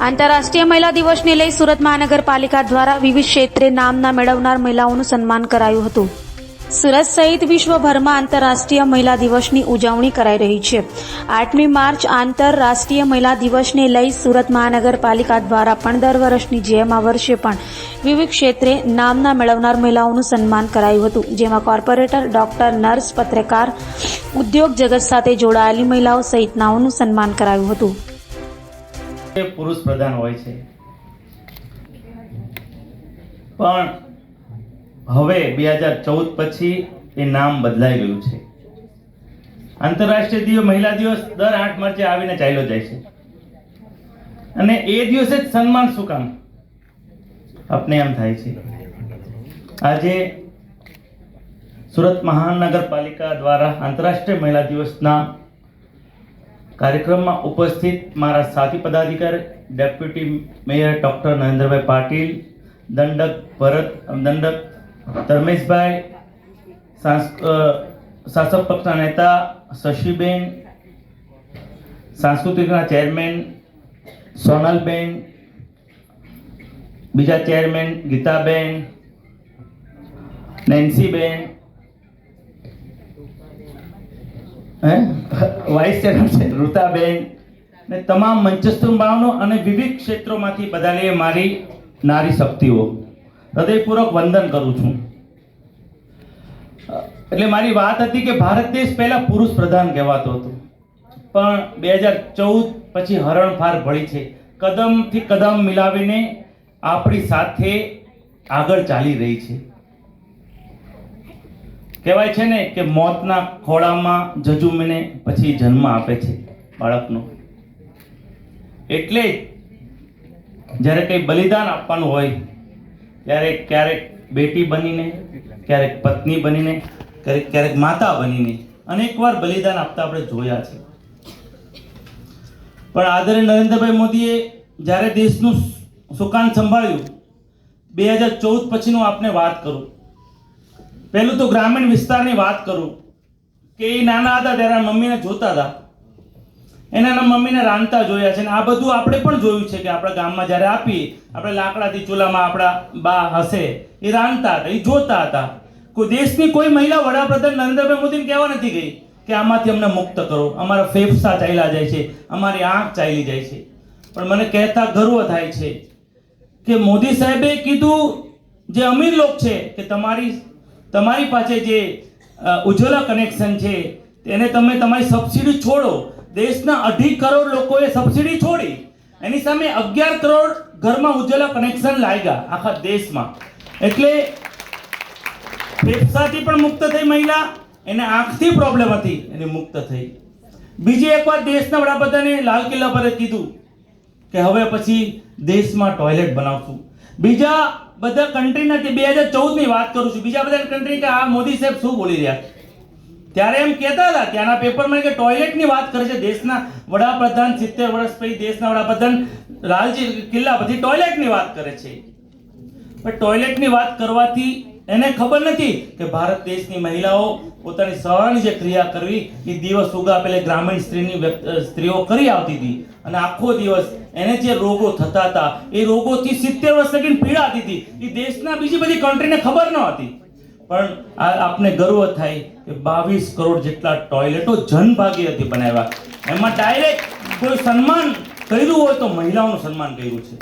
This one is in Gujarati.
આંતરરાષ્ટ્રીય મહિલા દિવસને લઈ સુરત મહાનગરપાલિકા દ્વારા વિવિધ ક્ષેત્રે નામના મેળવનાર મહિલાઓનું સન્માન કરાયું હતું. સુરત સહિત વિશ્વભરમાં આંતરરાષ્ટ્રીય મહિલા દિવસની ઉજવણી કરાઈ રહી છે. 8મી માર્ચ આંતરરાષ્ટ્રીય મહિલા દિવસને લઈ સુરત મહાનગરપાલિકા દ્વારા પણ દર વર્ષની જેમ આ વર્ષે પણ વિવિધ ક્ષેત્રે નામના મેળવનાર મહિલાઓનું સન્માન કરાયું હતું, જેમાં કોર્પોરેટર, ડોક્ટર, નર્સ, પત્રકાર, ઉદ્યોગ જગત સાથે જોડાયેલી મહિલાઓ સહિતનાઓનું સન્માન કરાયું હતું. પુરુષ પ્રધાન હોય છે, પણ હવે 2014 પછી એ નામ બદલાઈ ગયું છે. આંતરરાષ્ટ્રીય મહિલા દિવસ દર 8 માર્ચે આવીને ચાલ્યો જાય છે, અને એ દિવસે જ સન્માન શું કામ આપને એમ થાય છે. આજે સુરત મહાનગરપાલિકા દ્વારા આંતરરાષ્ટ્રીય મહિલા દિવસના કાર્યક્રમમાં ઉપસ્થિત મારા સાથી પદાધિકારી deputy mayor doctor Narendrabhai Patil, દંડક ભરત, દંડક ધર્મેશભાઈ, શાસક પક્ષના નેતા શશીબેન, સાંસ્કૃતિકના ચેરમેન સોનલબેન, બીજા ચેરમેન ગીતાબેન, નેન્સીબેન, વાઇસ ચેરમેન છે ઋતાબેન, ને તમામ મંચસ્થ બાળનો અને વિવિધ ક્ષેત્રોમાંથી બધાને મારી નારી શક્તિઓ હૃદયપૂર્વક વંદન કરું છું. એટલે મારી વાત હતી કે ભારત દેશ પહેલા પુરુષ પ્રધાન કહેવાતો હતો, પણ 2014 પછી હરણફાર ભળી છે. કદમથી કદમ મિલાવીને આપણી સાથે આગળ ચાલી રહી છે. કહેવાય છે ને કે મોતના ખોળામાં જજુમીને પછી જન્મ આપે છે બાળકનો. એટલે જ્યારે કંઈ બલિદાન આપવાનું હોય ત્યારે ક્યારેક બેટી બનીને, ક્યારેક પત્ની બનીને, ક્યારેક માતા બનીને અનેકવાર બલિદાન આપતા આપણે જોયા છે. પણ આદરણીય નરેન્દ્રભાઈ મોદીએ જ્યારે દેશનું સુકાન સંભાળ્યું, 2014 પછીનું આપને વાત કરું, પહેલું તો ગ્રામીણ વિસ્તારની વાત કરું કે એ નાના હતા ત્યારે મમ્મીને જોતા હતા, એના મમ્મીને રાંધતા જોયા છે. અને આ બધું આપણે પણ જોયું છે કે આપણા ગામમાં જ્યારે આપીએ, આપણે લાકડાથી ચૂલામાં આપણા બા હશે એ રાંધતા હતા, એ જોતા હતા. કોઈ દેશની કોઈ મહિલા વડાપ્રધાન નરેન્દ્રભાઈ મોદીને કહેવા નથી ગઈ કે આમાંથી અમને મુક્ત કરો, અમારા ફેફસા ચાલ્યા જાય છે, અમારી આંખ ચાલી જાય છે. પણ મને કહેતા ગર્વ થાય છે કે મોદી સાહેબે કીધું, જે અમીર લોક છે કે તમારી પાસે જે ઉજ્જવલા કનેક્શન છે તેને તમે તમારી સબસિડી છોડો. દેશના 2.5 કરોડ લોકોએ સબસિડી છોડી, એની સામે 11 કરોડ ઘરમાં ઉજ્જવલા કનેક્શન લાગ્યા આખા દેશમાં. એટલે ફેફસાથી પણ મુક્ત થઈ મહિલા, એને આંખથી પ્રોબ્લેમ હતી એને મુક્ત થઈ. બીજી એક વાર દેશના વડાપ્રધાને લાલ કિલ્લા પર કીધું કે હવે પછી દેશમાં ટોયલેટ બનાવશું. બીજા બધા કન્ટ્રીના, 2014 ની વાત કરું છું, બીજા બધા કન્ટ્રી કે આ મોદી સાહેબ શું બોલી રહ્યા, ત્યારે એમ કહેતા હતા ત્યાંના પેપરમાં કે ટોયલેટની વાત કરે છે. દેશના વડાપ્રધાન 70 વર્ષ પછી દેશના વડાપ્રધાન લાલજી કિલ્લા પછી ટોયલેટની વાત કરે છે. પણ ટોયલેટની વાત કરવાથી એને ખબર નથી કે ભારત દેશની મહિલાઓ પોતાની સવારની જે ક્રિયા કરવી એ દિવસ ઉગા પહેલા ગ્રામીણ સ્ત્રીઓ કરી આવતી હતી, અને આખો દિવસ એને જે રોગો થતા હતા એ રોગોથી 70 વર્ષ લગી પીડાતી હતી. એ દેશના બીજી બધી કન્ટ્રીને ખબર ન હતી. પણ આપને ગર્વ થાય કે 22 કરોડ જેટલા ટોયલેટો જનભાગીરથી બનાવ્યા. એમાં ડાયરેક્ટ કોઈ સન્માન કર્યું હોય તો મહિલાઓનું સન્માન કર્યું છે.